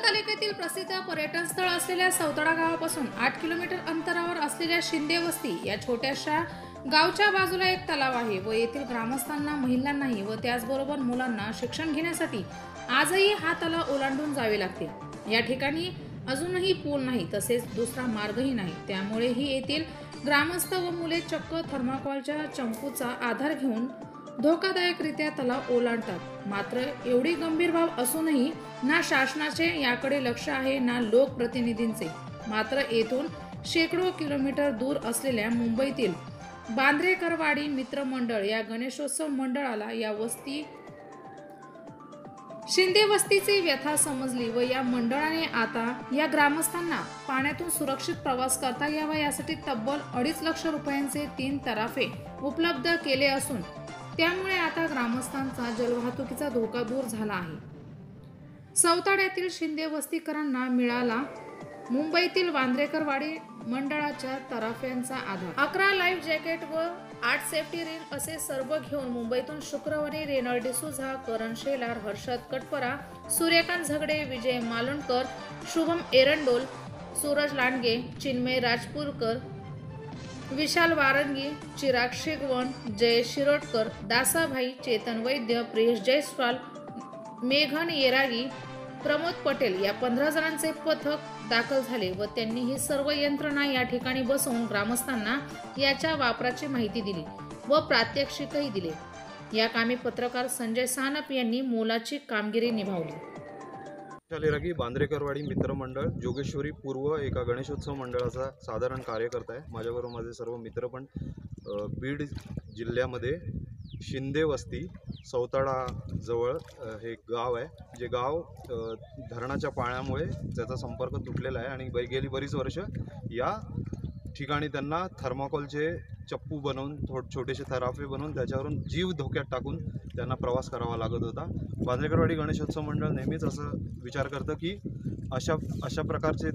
तालुक्यातील प्रसिद्ध पर्यटन स्थळ असलेल्या सौताडा गावापासून 8 किलोमीटर अंतरावर असलेल्या शिंदे वस्ती या छोट्याशा गावच्या बाजूला एक तलाव आहे व येथील ग्रामस्थांना, महिलांनाही व त्याचबरोबर मुलांना शिक्षण घेण्यासाठी आजही हा तलाव ओलांडून जावे लागते। या ठिकाणी अजूनही पूल नाही, तसेच दुसरा मार्गही नाही। त्यामुळेही येथील ग्रामस्थ व मुले चक्क थर्माकोलच्या चंपूचा आधार घेऊन धोकादायकरित्या तलाव ओलांडतात। मात्र एवढी गंभीर बाब असूनही ना शासनाचे याकडे लक्ष आहे ना लोकप्रतिनिधींचे। मात्र येथून शेकडो किलोमीटर दूर असलेल्या मुंबईतील बांद्रेकरवाडी मित्र मंडळ या गणेशोत्सव मंडळाला या शिंदे वस्तीची व्यथा समजली व या मंडळाने आता या ग्रामस्थांना पाण्यातून सुरक्षित प्रवास करता यावा यासाठी तब्बल 2.5 लाख रुपयांचे 3 तराफे उपलब्ध केले असून त्यामुळे आता ग्रामस्थांचा जलवाहतुकीचा धोका दूर झाला आहे। सौताड्यातील शिंदे वस्तीकरांना मिळाला मुंबईतील बांद्रेकरवाडी मंडळाच्या तराफ्यांचा आधार। 11 लाईफ जॅकेट व 8 सेफ्टी रिंग असे सर्व घेऊन मुंबईतून शुक्रवारी रेनॉल्ड डिसूझा, करण शेलार, हर्षद कटपरा, सूर्यकांत झगडे, विजय मालुणकर, शुभम एरंडोल, सूरज लांडगे, चिन्मय राजपूरकर, विशाल वारंगी, चिराग शेगवण, जय शिरोडकर, दासाभाई, चेतन वैद्य, प्रियेश जयस्वाल, मेघन येरागी, प्रमोद पटेल या 15 जणांचे पथक दाखल झाले व त्यांनी ही सर्व यंत्रणा या ठिकाणी बसवून ग्रामस्थांना याच्या वापराची माहिती दिली व प्रात्यक्षिकही दिले। या कामी पत्रकार संजय सानप यांनी मोलाची कामगिरी निभावली। बांद्रेकरवाडी मित्र मंडळ जोगेश्वरी पूर्व एका गणेशोत्सव मंडळाचा साधारण कार्यकर्ता आहे। माझ्याबरोबर माझे सर्व मित्र पण बीड जिल्ह्यामध्ये शिंदे वस्ती सौताडा जवळ हे गाव आहे, जे गाव धरणाच्या पाण्यामुळे त्याचा संपर्क तुटलेला आहे आणि गेली बरीच वर्ष या ठिकाणी त्यांना थर्माकोलचे चप्पू बनवून छोटेसे थराफे बनवून त्याच्यावरून जीव धोक्यात टाकून त्यांना प्रवास करावा लागत होता। बांद्रेकरवाडी गणेशोत्सव मंडळ नेहमीच असं विचार करतं की अशा प्रकारचे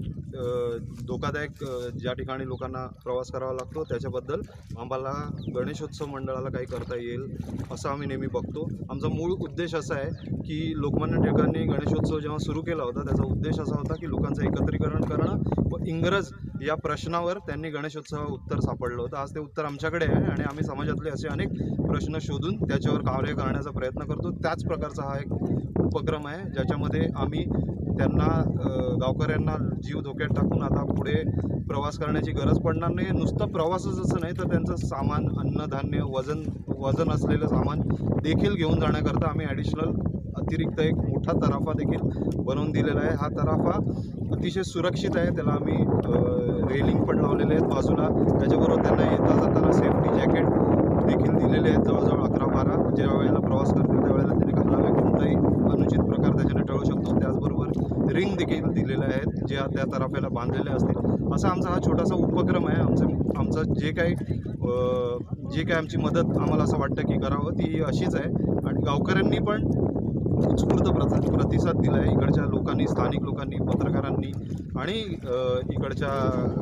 धोकादायक ज्या ठिकाणी लोकांना प्रवास करावा लागतो त्याच्याबद्दल आम्हाला गणेशोत्सव मंडळाला काही करता येईल असं आम्ही नेहमी बघतो। आमचा मूळ उद्देश असा आहे की लोकमान्य टिळकांनी गणेशोत्सव जेव्हा सुरू केला होता त्याचा उद्देश असा होता की लोकांचं एकत्रीकरण करणं व इंग्रज या प्रश्नावर त्यांनी गणेशोत्सवावर उत्तर सापडलं होतं। आज ते उत्तर आमच्याकडे आहे आणि आम्ही समाजातले असे अनेक प्रश्न शोधून त्याच्यावर कार्य करण्याचा प्रयत्न करतो। त्याच प्रकारचा हा एक उपक्रम आहे ज्याच्यामध्ये आम्ही त्यांना गावकऱ्यांना जीव धोक्यात टाकून आता पुढे प्रवास करण्याची गरज पडणार नाही। नुसतं प्रवासच असं नाही तर त्यांचं सामान, अन्नधान्य, वजन असलेलं सामान देखील घेऊन जाण्याकरता आम्ही अतिरिक्त एक मोठा तराफा देखील बनवून दिलेला आहे। हा तराफा अतिशय सुरक्षित आहे, त्याला आम्ही रेलिंग पण लावलेले आहेत बाजूला। त्याच्याबरोबर त्यांना येता जाताना सेफ्टी जॅकेट देखील दिलेले आहेत, जवळजवळ 11-12। ज्या वेळेला प्रवास करतील त्यावेळेला त्यांनी घालावे, कोणताही अनुचित प्रकार त्याच्याने टळू शकतो। त्याचबरोबर रिंग देखील दिलेले आहेत जे त्या तराफ्याला बांधलेले असतील। असा आमचा हा छोटासा उपक्रम आहे। आमचं जे काही आमची मदत आम्हाला असं वाटतं की करावं ती अशीच आहे आणि गावकऱ्यांनी पण उत्स्फूर्त प्रतिसाद दिला आहे। इकडच्या लोकांनी, स्थानिक लोकांनी, पत्रकारांनी आणि इकडच्या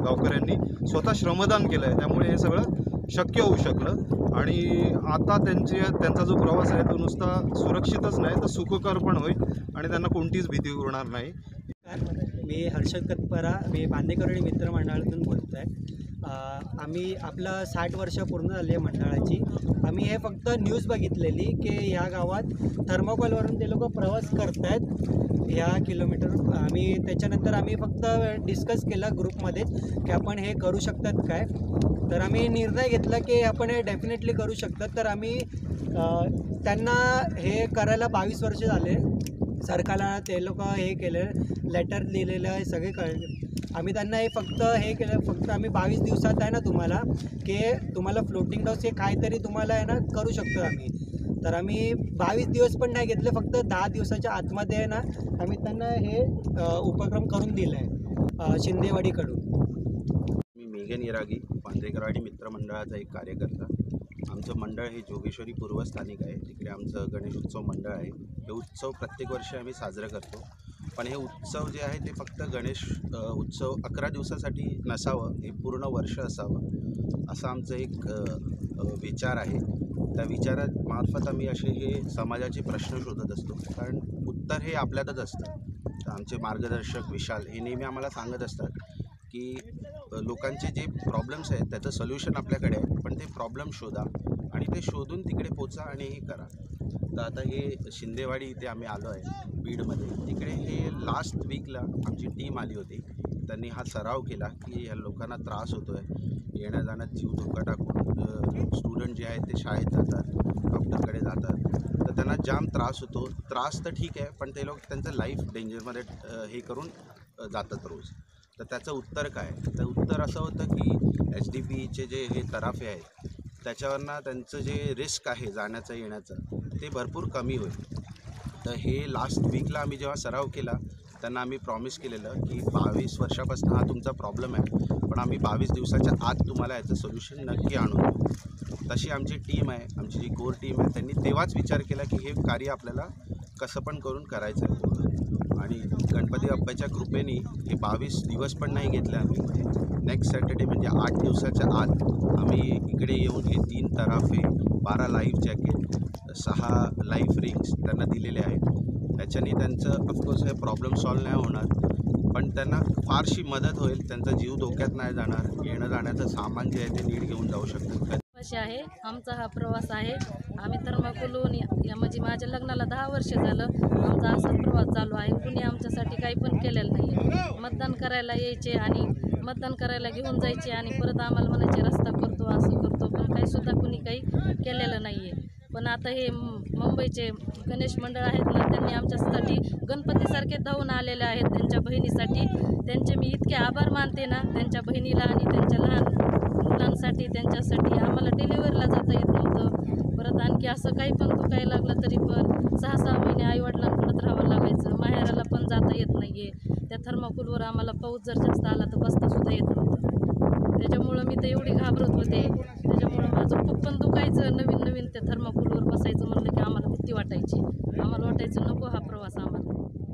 गावकऱ्यांनी स्वतः श्रमदान केलं आहे, त्यामुळे हे सगळं शक्य होऊ शकलं आणि आता त्यांचा जो प्रवास आहे तो नुसता सुरक्षितच नाही तर सुखकर पण होईल आणि त्यांना कोणतीच भीती उरणार नाही। मी हर्षद कटपरा, मी बांद्रेकरवाडी मित्र मंडळातून बोलतो आहे। आम्ही आपलं 60 वर्ष पूर्ण झाली आहे मंडळाची। आम्ही हे फक्त न्यूज बघितलेली की ह्या गावात थर्माकोलवरून ते लोक प्रवास करत आहेत ह्या किलोमीटर। त्याच्यानंतर आम्ही फक्त डिस्कस केलं ग्रुपमध्ये की आपण हे करू शकतात काय, तर आम्ही निर्णय घेतला की आपण हे डेफिनेटली करू शकतात। तर आम्ही त्यांना हे करायला 22 वर्ष झाले, सरकारला ते लोक हे केलं, लेटर लिहिलेलं आहे, सगळे कळले। आम्ही त्यांना हे केलं, फक्त आम्ही 22 दिवसात आहे ना तुम्हाला की तुम्हाला फ्लोटिंग हाऊस हे काहीतरी तुम्हाला आहे ना करू शकतो आम्ही। तर आम्ही 22 दिवस पण नाही घेतले, फक्त 10 दिवसाच्या आतमध्ये आहे ना आम्ही त्यांना हे उपक्रम करून दिलं आहे शिंदेवाडीकडून। मी मेघन येरागी, बांद्रेकरवाडी मित्र मंडळाचा एक कार्यकर्ता। आमचं मंडळ हे जोगेश्वरी पूर्व स्थानिक आहे, तिकडे आमचं गणेशोत्सव मंडळ आहे। हे उत्सव प्रत्येक वर्षी आम्ही साजरं करतो, पण हे उत्सव जे आहे ते फक्त गणेश उत्सव 11 दिवसासाठी नसावं, हे पूर्ण वर्ष असावं असं आमचं एक विचार आहे। त्या विचारामार्फत आम्ही असे हे समाजाचे प्रश्न शोधत असतो, कारण उत्तर हे आपल्यातच असतं. तर आमचे मार्गदर्शक विशाल हे नेहमी आम्हाला सांगत असतात की लोकांचे जे प्रॉब्लेम्स आहेत त्याचं सोल्युशन आपल्याकडे आहे, पण ते प्रॉब्लेम शोधा आणि ते शोधून तिकडे पोचा आणि हे करा. तर आता हे शिंदेवाडी इथे आम्ही आलो आहे बीडमध्ये. तिकडे हे लास्ट वीकला आमची टीम आली होती. त्यांनी हा सराव केला की ह्या लोकांना त्रास होतो आहे, येण्या जाण्यात जीव धोका टाकून स्टुडंट जे आहेत ते शाळेत जातात, डॉक्टरकडे जातात, तर त्यांना जाम त्रास होतो. त्रास तर ठीक आहे, पण ते लोक त्यांचं लाईफ डेंजरमध्ये हे करून जातात रोज. तर त्याचं उत्तर काय? तर उत्तर असं होतं की HDPEचे जे हे तराफे आहेत त्याच्यावरनं त्यांचं जे रिस्क आहे जाण्याचं येण्याचं ते भरपूर कमी होईल. तर हे लास्ट वीकला आम्ही जेव्हा सराव केला त्यांना आम्ही प्रॉमिस केलेलं की 22 वर्षापासून हा तुमचा प्रॉब्लेम आहे, पण आम्ही 22 दिवसाच्या आत तुम्हाला याचं सोल्युशन नक्की आणून देऊ. तशी आमची टीम आहे, आमची जी कोर टीम आहे, त्यांनी तेव्हाच विचार केला की हे कार्य आपल्याला कसं पण करून करायचं आहे पूर्ण. आणि गणपती बाप्पाच्या कृपेने हे 22 दिवस पण नाही घेतले आम्ही. नेक्स्ट सॅटर्डे म्हणजे 8 दिवसाच्या आत आम्ही इकडे येऊन हे 3 तराफे, 12 लाईफ जॅकेट, 6 लाईफ रिंग्स त्यांना दिलेले आहेत. त्याच्याने त्यांचं ऑफकोर्स हे प्रॉब्लेम सॉल्व नाही होणार, पण त्यांना फारशी मदत होईल. त्यांचा जीव धोक्यात नाही जाणार, येणं जाण्याचं सामान जे आहे ते नीट घेऊन जाऊ शकतात. असे आहे आमचा हा प्रवास आहे. आम्ही थर्माकोलहून म्हणजे माझ्या लग्नाला 10 वर्ष झालं आमचा असाच प्रवास चालू आहे. कुणी आमच्यासाठी काही पण केलेलं नाही आहे. मतदान करायला यायचे आणि मतदान करायला घेऊन जायचे आणि परत आम्हाला म्हणायचे रस्ता करतो, असं करतो, पण काहीसुद्धा कुणी काही केलेलं नाही आहे. पण आता हे मुंबईचे गणेश मंडळ आहेत ना, त्यांनी आमच्यासाठी गणपतीसारखे धावून आलेले आहेत त्यांच्या बहिणीसाठी. त्यांचे मी इतके आभार मानते ना, त्यांच्या बहिणीला आणि त्यांच्या लहान मुलांसाठी. त्यांच्यासाठी आम्हाला डिलिव्हरीला जाता येत नव्हतं. परत आणखी असं काही पण दुखायला लागलं तरी पण 6-6 महिने आईवडिलांकडंच राहावं लागायचं. माहेराला पण जाता येत नाही आहे. त्या थर्माकोलवर आम्हाला पाऊस जर जास्त आला तर बसतासुद्धा येत नव्हतं. त्याच्यामुळं मी तर एवढी घाबरत होते. त्याच्यामुळं माझं खूप पण दुखायचं. नवीन त्या थर्माकोलवर बसायचं म्हणलं की आम्हाला भीती वाटायची. आम्हाला वाटायचं नको हा प्रवास आम्हाला.